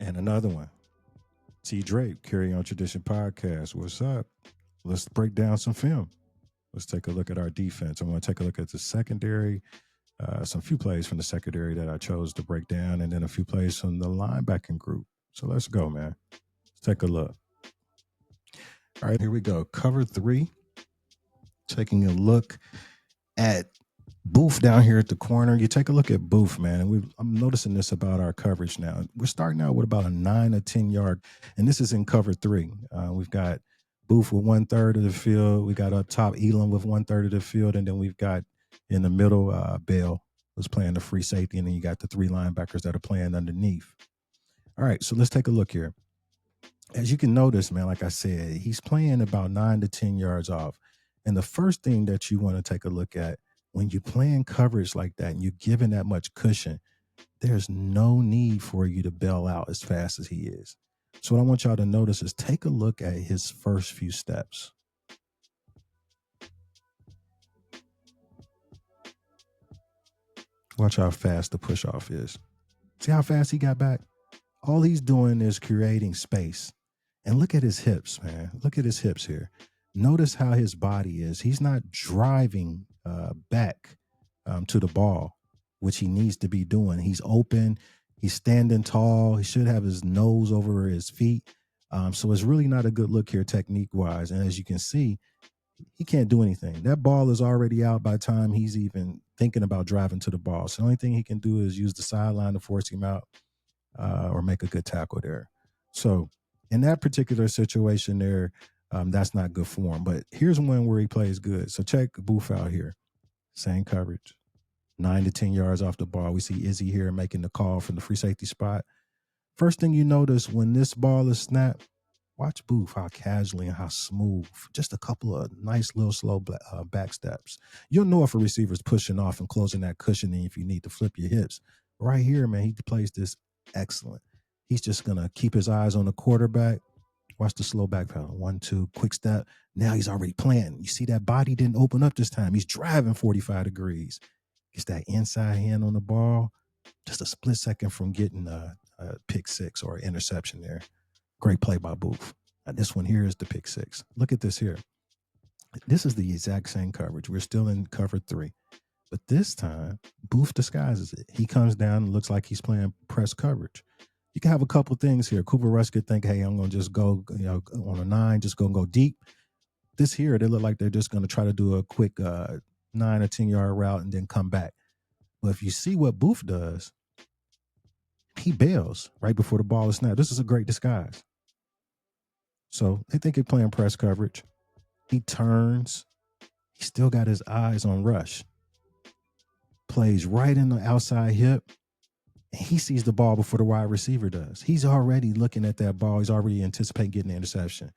And another one. T. Drape, Carry On Tradition Podcast. What's up? Let's break down some film. Let's take a look at our defense. I want to take a look at the secondary, some few plays from the secondary that I chose to break down, and then a few plays from the linebacking group. So let's go, man. Let's take a look. All right, here we go. Cover 3. Taking a look at Booth down here at the corner. You take a look at Booth, man, and I'm noticing this about our coverage now. We're starting out with about a 9 or 10 yard, and this is in cover 3. We've got Booth with 1/3 of the field. We got up top Elam with 1/3 of the field, and then we've got in the middle Bell who's playing the free safety, and then you got the 3 linebackers that are playing underneath. All right, so let's take a look here. As you can notice, man, like I said, he's playing about 9 to 10 yards off. And the first thing that you want to take a look at when you're playing coverage like that and you're giving that much cushion, there's no need for you to bail out as fast as he is. So what I want y'all to notice is take a look at his first few steps. Watch how fast the push off is. See how fast he got back? All he's doing is creating space. And look at his hips, man. Look at his hips here. Notice how his body is. He's not driving back to the ball, which he needs to be doing. He's open. He's standing tall. He should have his nose over his feet. So it's really not a good look here technique-wise. And as you can see, he can't do anything. That ball is already out by the time he's even thinking about driving to the ball. So the only thing he can do is use the sideline to force him out or make a good tackle there. So in that particular situation there, that's not good for him. But here's one where he plays good. So check Booth out here. Same coverage. 9 to 10 yards off the ball. We see Izzy here making the call from the free safety spot. First thing you notice when this ball is snapped, watch Booth, how casually and how smooth. Just a couple of nice little slow back steps. You'll know if a receiver's pushing off and closing that cushioning if you need to flip your hips. Right here, man, he plays this excellent. He's just going to keep his eyes on the quarterback. Watch the slow back pedal. 1, 2, quick step. Now he's already playing. You see that body didn't open up this time. He's driving 45 degrees. Gets that inside hand on the ball. Just a split second from getting a pick 6 or interception there. Great play by Booth. Now this one here is the pick 6. Look at this here. This is the exact same coverage. We're still in cover 3. But this time, Booth disguises it. He comes down and looks like he's playing press coverage. You can have a couple things here. Cooper Rush could think, hey, I'm going to just go on a 9, just go deep. This here, they look like they're just going to try to do a quick 9 or 10 yard route and then come back. But if you see what Booth does, he bails right before the ball is snapped. This is a great disguise. So they think he's playing press coverage. He turns. He still got his eyes on Rush. Plays right in the outside hip. And he sees the ball before the wide receiver does. He's already looking at that ball. He's already anticipating getting the interception.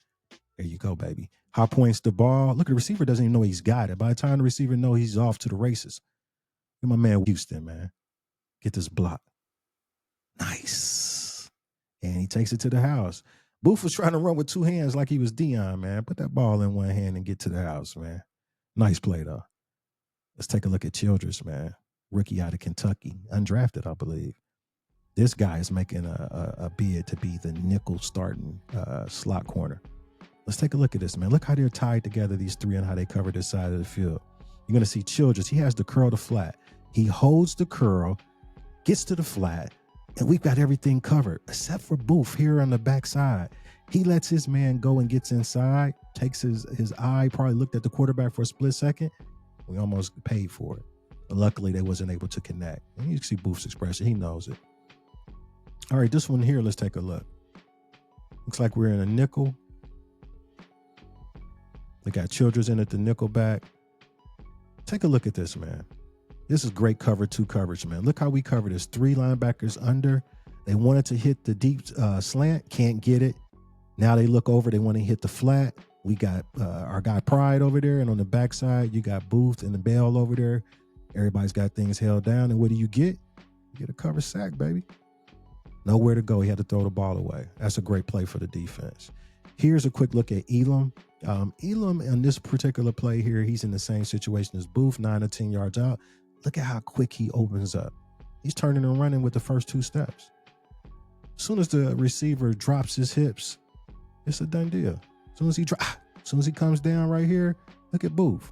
There you go, baby. High points the ball. Look, the receiver doesn't even know he's got it. By the time the receiver knows, he's off to the races. Look at my man Houston, man. Get this block. Nice. And he takes it to the house. Booth was trying to run with 2 hands like he was Dion, man. Put that ball in one hand and get to the house, man. Nice play, though. Let's take a look at Childress, man. Rookie out of Kentucky. Undrafted, I believe. This guy is making a bid to be the nickel starting slot corner. Let's take a look at this, man. Look how they're tied together, these 3, and how they cover this side of the field. You're going to see Childress. He has the curl to flat. He holds the curl, gets to the flat, and we've got everything covered, except for Booth here on the backside. He lets his man go and gets inside, takes his eye, probably looked at the quarterback for a split second. We almost paid for it. But luckily, they wasn't able to connect. And you can see Booth's expression. He knows it. All right, this one here, let's take a look. Looks like we're in a nickel. We got Childress in at the nickel back. Take a look at this, man. This is great cover 2 coverage, man. Look how we cover this. 3 linebackers under. They wanted to hit the deep slant. Can't get it. Now they look over. They want to hit the flat. We got our guy Pride over there. And on the backside, you got Booth and the Bell over there. Everybody's got things held down. And what do? You get a cover sack, baby. Nowhere to go. He had to throw the ball away. That's a great play for the defense. Here's a quick look at Elam. Elam in this particular play here, he's in the same situation as Booth, 9 or 10 yards out. Look at how quick he opens up. He's turning and running with the first 2 steps. As soon as the receiver drops his hips, it's a done deal. As soon as he comes down right here, look at Booth.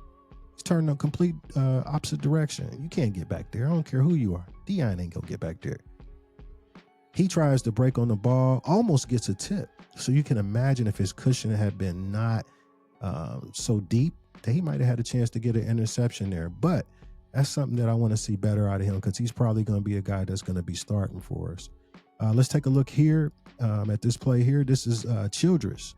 He's turning a complete opposite direction. You can't get back there. I don't care who you are. Deion ain't gonna get back there. He tries to break on the ball, almost gets a tip. So you can imagine if his cushion had been not so deep that he might have had a chance to get an interception there. But that's something that I want to see better out of him because he's probably going to be a guy that's going to be starting for us. Let's take a look here at this play here. This is Childress.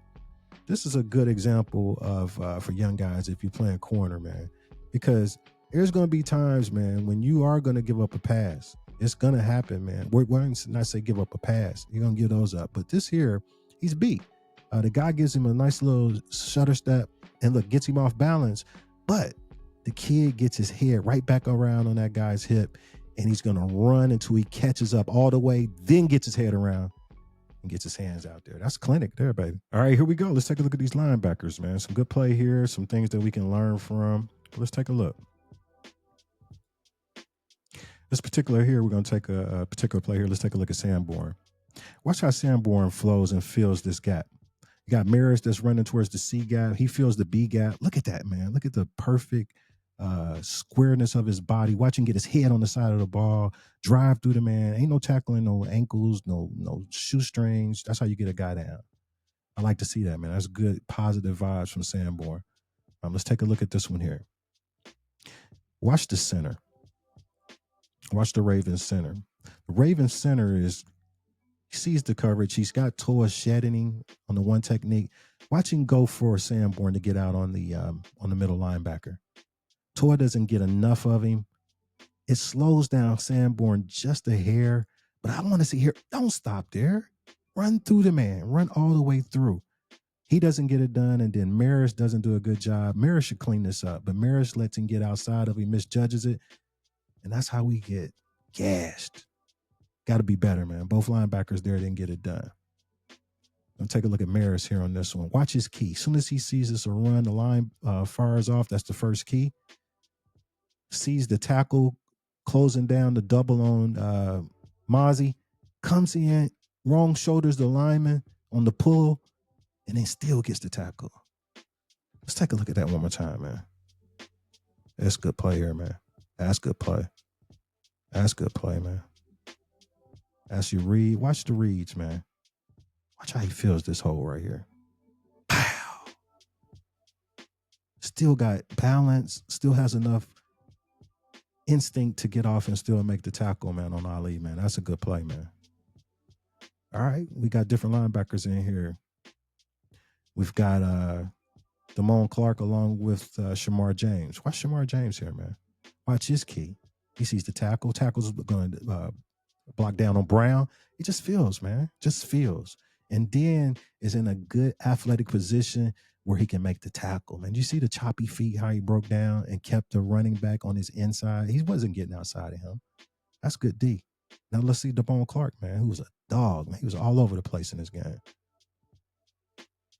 This is a good example of for young guys if you're playing corner, man, because there's going to be times, man, when you are going to give up a pass. It's going to happen, man. We're going to not say give up a pass. You're going to give those up. But this here, he's beat. The guy gives him a nice little shutter step and look, gets him off balance. But the kid gets his head right back around on that guy's hip, and he's going to run until he catches up all the way, then gets his head around and gets his hands out there. That's clinic there, baby. All right, here we go. Let's take a look at these linebackers, man. Some good play here, some things that we can learn from. Let's take a look. This particular here, we're going to take a particular play here. Let's take a look at Sanborn. Watch how Sanborn flows and fills this gap. You got Maris that's running towards the C gap. He fills the B gap. Look at that, man. Look at the perfect squareness of his body. Watch him get his head on the side of the ball, drive through the man. Ain't no tackling, no ankles, no shoestrings. That's how you get a guy down. I like to see that, man. That's good, positive vibes from Sanborn. Let's take a look at this one here. Watch the center. Watch the Ravens center. The Ravens center he sees the coverage. He's got Toa shedding on the one technique. Watch him go for Sanborn to get out on the middle linebacker. Toa doesn't get enough of him. It slows down Sanborn just a hair, but I want to see here. Don't stop there. Run through the man. Run all the way through. He doesn't get it done, and then Maris doesn't do a good job. Maris should clean this up, but Maris lets him get outside of him, misjudges it, and that's how we get gashed. Got to be better, man. Both linebackers there didn't get it done. Let's take a look at Maris here on this one. Watch his key. As soon as he sees this a run, the line fires off. That's the first key. Sees the tackle closing down the double on Mozzie. Comes in, wrong shoulders the lineman on the pull, and then still gets the tackle. Let's take a look at that one more time, man. That's good play here, man. That's good play. That's good play, man. As you read, watch the reads, man. Watch how he fills this hole right here. Pow. Still got balance, still has enough instinct to get off and still make the tackle, man, on Ali, man. That's a good play, man. All right, we got different linebackers in here. We've got Damone Clark along with Shamar James. Watch Shamar James here, man. Watch his key. He sees the tackle. Tackle's going to block down on Brown. It just feels, man. Just feels. And then is in a good athletic position where he can make the tackle, man. You see the choppy feet, how he broke down and kept the running back on his inside. He wasn't getting outside of him. That's good D. Now let's see Damone Clark, man, who was a dog, man. He was all over the place in this game.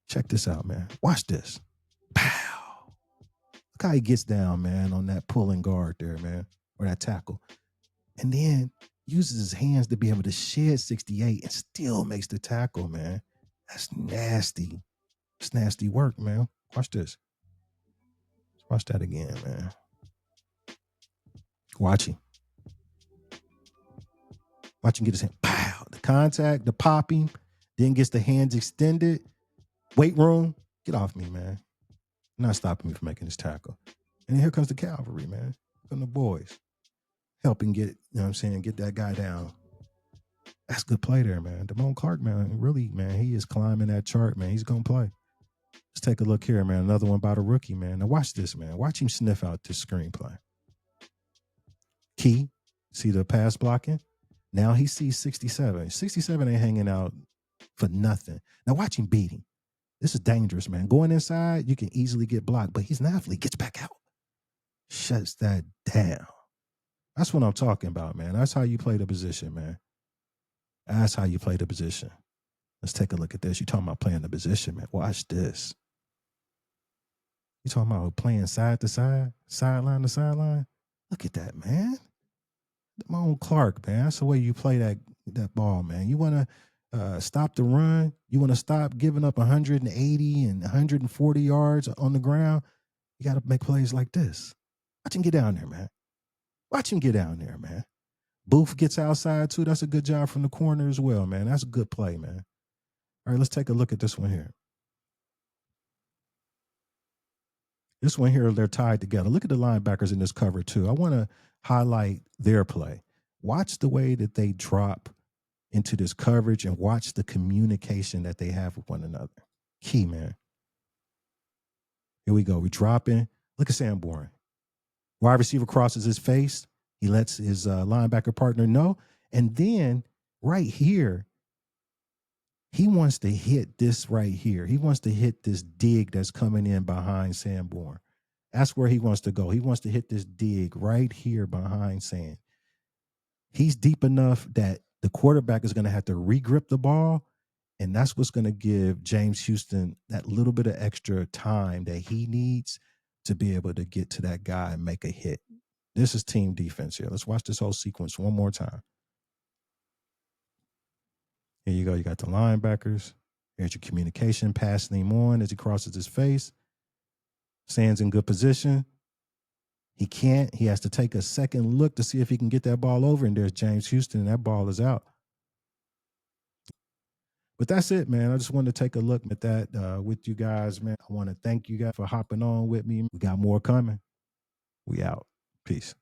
Check this out, man. Watch this. Pow. Look how he gets down, man, on that pulling guard there, man, or that tackle. And then uses his hands to be able to shed 68 and still makes the tackle, man. That's nasty. It's nasty work, man. Watch this. Watch that again, man. Watch him. Watch him get his hand. Pow. The contact, the popping, then gets the hands extended. Weight room. Get off me, man. You're not stopping me from making this tackle. And then here comes the cavalry, man. From the boys. Helping get, you know what I'm saying, get that guy down. That's good play there, man. Damone Clark, man, really, man, he is climbing that chart, man. He's going to play. Let's take a look here, man. Another one by the rookie, man. Now watch this, man. Watch him sniff out this screenplay. Key, see the pass blocking? Now he sees 67. 67 ain't hanging out for nothing. Now watch him beat him. This is dangerous, man. Going inside, you can easily get blocked, but he's an athlete. Gets back out. Shuts that down. That's what I'm talking about, man. That's how you play the position, man. That's how you play the position. Let's take a look at this. You're talking about playing the position, man. Watch this. You talking about playing side to side, sideline to sideline? Look at that, man. Damone Clark, man. That's the way you play that ball, man. You want to stop the run. You want to stop giving up 180 and 140 yards on the ground. You got to make plays like this. Watch him get down there, man. Watch him get down there, man. Booth gets outside too. That's a good job from the corner as well, man. That's a good play, man. All right, let's take a look at this one here. This one here, they're tied together. Look at the linebackers in this cover too. I want to highlight their play. Watch the way that they drop into this coverage and watch the communication that they have with one another. Key, man. Here we go. We're dropping. Look at Sanborn. Wide receiver crosses his face. He lets his linebacker partner know. And then right here, he wants to hit this right here. He wants to hit this dig that's coming in behind Sanborn. That's where he wants to go. He wants to hit this dig right here behind Sand. He's deep enough that the quarterback is going to have to regrip the ball, and that's what's going to give James Houston that little bit of extra time that he needs to be able to get to that guy and make a hit. This is team defense here. Let's watch this whole sequence one more time. Here you go. You got the linebackers. Here's your communication, passing him on as he crosses his face. Sand's in good position. He can't. He has to take a second look to see if he can get that ball over, and there's James Houston, and that ball is out. But that's it, man. I just wanted to take a look at that with you guys, man. I want to thank you guys for hopping on with me. We got more coming. We out. Peace.